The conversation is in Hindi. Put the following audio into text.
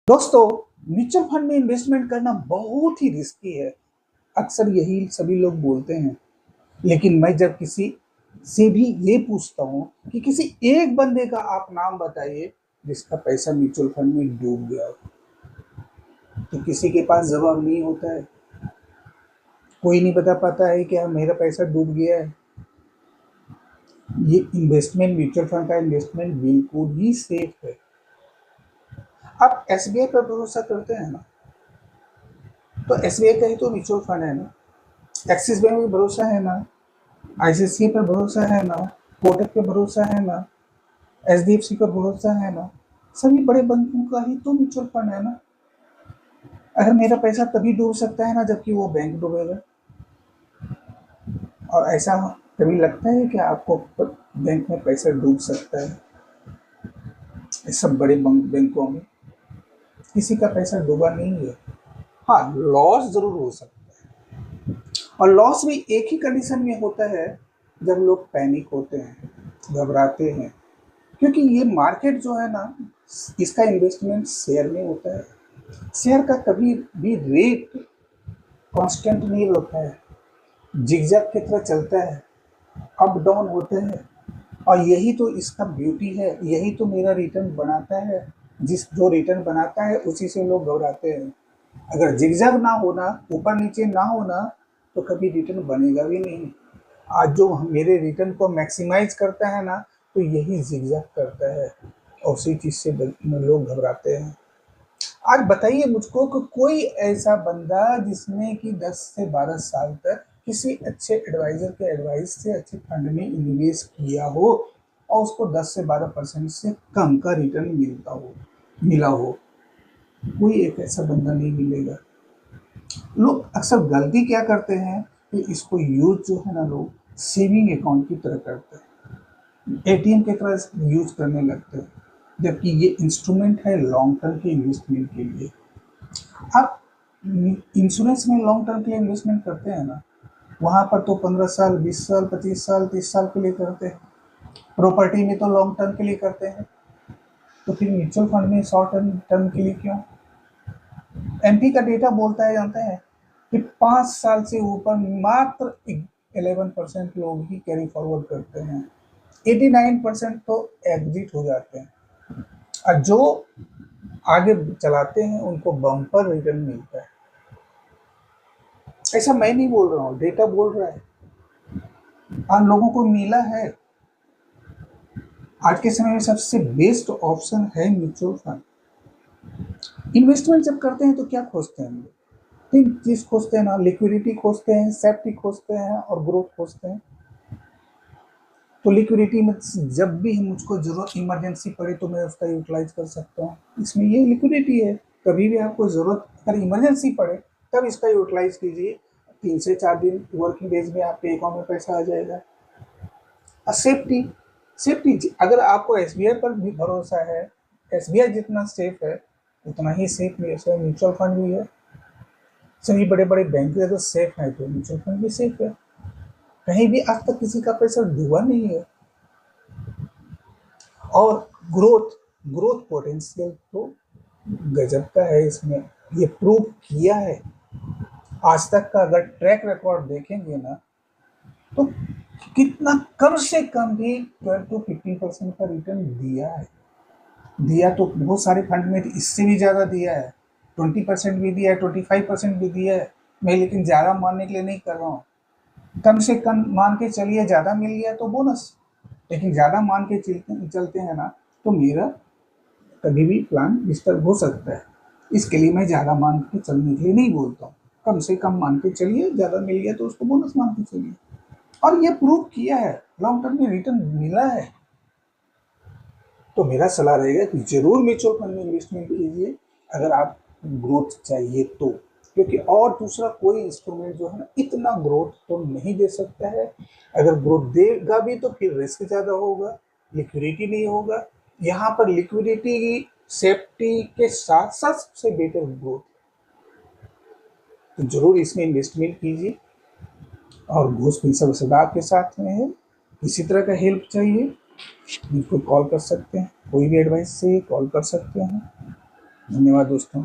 दोस्तों, म्यूचुअल फंड में इन्वेस्टमेंट करना बहुत ही रिस्की है। अक्सर यही सभी लोग बोलते हैं। लेकिन मैं जब किसी से भी ये पूछता हूँ कि किसी एक बंदे का आप नाम बताइए जिसका पैसा म्यूचुअल फंड में डूब गया हो, तो किसी के पास जवाब नहीं होता है। कोई नहीं बता पाता है कि हाँ, मेरा पैसा डूब गया है। ये इन्वेस्टमेंट, म्यूचुअल फंड का इन्वेस्टमेंट बिल्कुल ही सेफ है। आप एसबीआई पर भरोसा करते हैं ना, तो एसबीआई का ही तो म्यूचुअल फंड है ना। एक्सिस बैंक पे भरोसा है ना, आईसीआईसीआई पर भरोसा है ना, कोटक पे भरोसा है ना, एचडीएफसी पर भरोसा है ना। सभी बड़े बैंकों का ही तो म्यूचुअल फंड है ना। अगर मेरा पैसा तभी डूब सकता है ना जबकि वो बैंक डूबेगा। और ऐसा कभी लगता है कि आपको बैंक में पैसा डूब सकता है? इस सब बड़े बैंकों में किसी का पैसा डूबा नहीं है। हाँ, लॉस जरूर हो सकता है, और लॉस भी एक ही कंडीशन में होता है जब लोग पैनिक होते हैं, घबराते हैं। क्योंकि ये मार्केट जो है ना, इसका इन्वेस्टमेंट शेयर में होता है। शेयर का कभी भी रेट कांस्टेंट नहीं होता है, जिगजैग की तरह चलता है, अप डाउन होते हैं। और यही तो इसका ब्यूटी है, यही तो मेरा रिटर्न बनाता है। जो रिटर्न बनाता है उसी से लोग घबराते हैं। अगर जिगजैग ना होना, ऊपर नीचे ना होना, तो कभी रिटर्न बनेगा भी नहीं। आज जो मेरे रिटर्न को मैक्सिमाइज करता है ना, तो यही जिगजैग करता है, और उसी चीज से लोग घबराते हैं। आज बताइए मुझको कि कोई ऐसा बंदा जिसने कि 10 से 12 साल तक किसी अच्छे एडवाइजर के एडवाइस से अच्छे फंड में इन्वेस्ट किया हो, और उसको 10 से 12% से कम का रिटर्न मिला हो। कोई एक ऐसा बंदा नहीं मिलेगा। लोग अक्सर गलती क्या करते हैं कि इसको यूज जो है ना, लोग सेविंग अकाउंट की तरह करते हैं, एटीएम की तरह यूज करने लगते हैं। जबकि ये इंस्ट्रूमेंट है लॉन्ग टर्म के इन्वेस्टमेंट के लिए। आप इंश्योरेंस में लॉन्ग टर्म के लिए इन्वेस्टमेंट करते हैं ना, वहाँ पर तो 15 साल, 20 साल, 25 साल, 30 साल के लिए करते हैं। प्रॉपर्टी में तो लॉन्ग टर्म के लिए करते हैं, तो फिर म्यूचुअल फंड में शॉर्ट टर्म के लिए क्यों? एमपी का डेटा बोलता है, जानते हैं कि 5 साल से ऊपर मात्र 11% लोग ही कैरी फॉरवर्ड करते हैं। 89% तो एग्जिट हो जाते हैं, और जो आगे चलाते हैं उनको बम्पर रिटर्न मिलता है। ऐसा मैं नहीं बोल रहा हूँ, डेटा बोल रहा है। आम लोगों को मिला है। आज के समय में सबसे बेस्ट ऑप्शन है म्यूचुअल फंड। इन्वेस्टमेंट जब करते हैं तो क्या खोजते हैं हम लोग? तीन चीज खोजते हैं ना, लिक्विडिटी खोजते हैं, सेफ्टी खोजते हैं, और ग्रोथ खोजते हैं। तो लिक्विडिटी में जब भी मुझको जरूरत, इमरजेंसी पड़े तो मैं उसका यूटिलाइज कर सकता हूँ, इसमें ये लिक्विडिटी है। कभी भी आपको जरूरत, अगर इमरजेंसी पड़े तब इसका यूटिलाइज कीजिए। 3 से 4 दिन वर्किंग डेज में आपके अकाउंट में पैसा आ जाएगा। और सेफ्टी, अगर आपको एसबीआई पर भी भरोसा है, एसबीआई जितना सेफ है उतना ही सेफ म्यूचुअल फंड भी है। सभी बड़े बड़े बैंक अगर सेफ है तो म्यूचुअल फंड भी सेफ है। कहीं भी आज तक किसी का पैसा डूबा नहीं है। और ग्रोथ ग्रोथ पोटेंशियल तो गजब का है इसमें, ये प्रूव किया है। आज तक का अगर ट्रैक रिकॉर्ड देखेंगे ना, तो कितना कम से कम भी 12 to 15% का रिटर्न दिया तो बहुत सारे फंड में इससे भी ज्यादा दिया है। 20% भी दिया है, 25% भी दिया है। मैं लेकिन ज्यादा मानने के लिए नहीं कर रहा हूँ। कम से कम मान के चलिए, ज्यादा मिल गया तो बोनस। लेकिन ज्यादा मान के चलते हैं ना, तो मेरा कभी भी प्लान डिस्टर्ब हो सकता है। इसके लिए मैं ज्यादा मान के चलने के लिए नहीं बोलता हूँ। कम से कम मान के चलिए, ज्यादा मिल गया तो उसको बोनस मान के चलिए। और ये प्रूव किया है, लॉन्ग टर्म में रिटर्न मिला है। तो मेरा सलाह रहेगा कि जरूर म्यूचुअल फंड में इन्वेस्टमेंट कीजिए, अगर आप ग्रोथ चाहिए तो। क्योंकि और दूसरा कोई इंस्ट्रूमेंट जो है ना, इतना ग्रोथ तो नहीं दे सकता है। अगर ग्रोथ देगा भी तो फिर रिस्क ज़्यादा होगा, लिक्विडिटी नहीं होगा। यहाँ पर लिक्विडिटी की सेफ्टी के साथ साथ सबसे बेटर ग्रोथ, तो जरूर इसमें इन्वेस्टमेंट कीजिए। और घूस पैसा सदा आपके साथ में है। किसी तरह का हेल्प चाहिए मुझको कॉल कर सकते हैं, कोई भी एडवाइस चाहिए कॉल कर सकते हैं। धन्यवाद दोस्तों।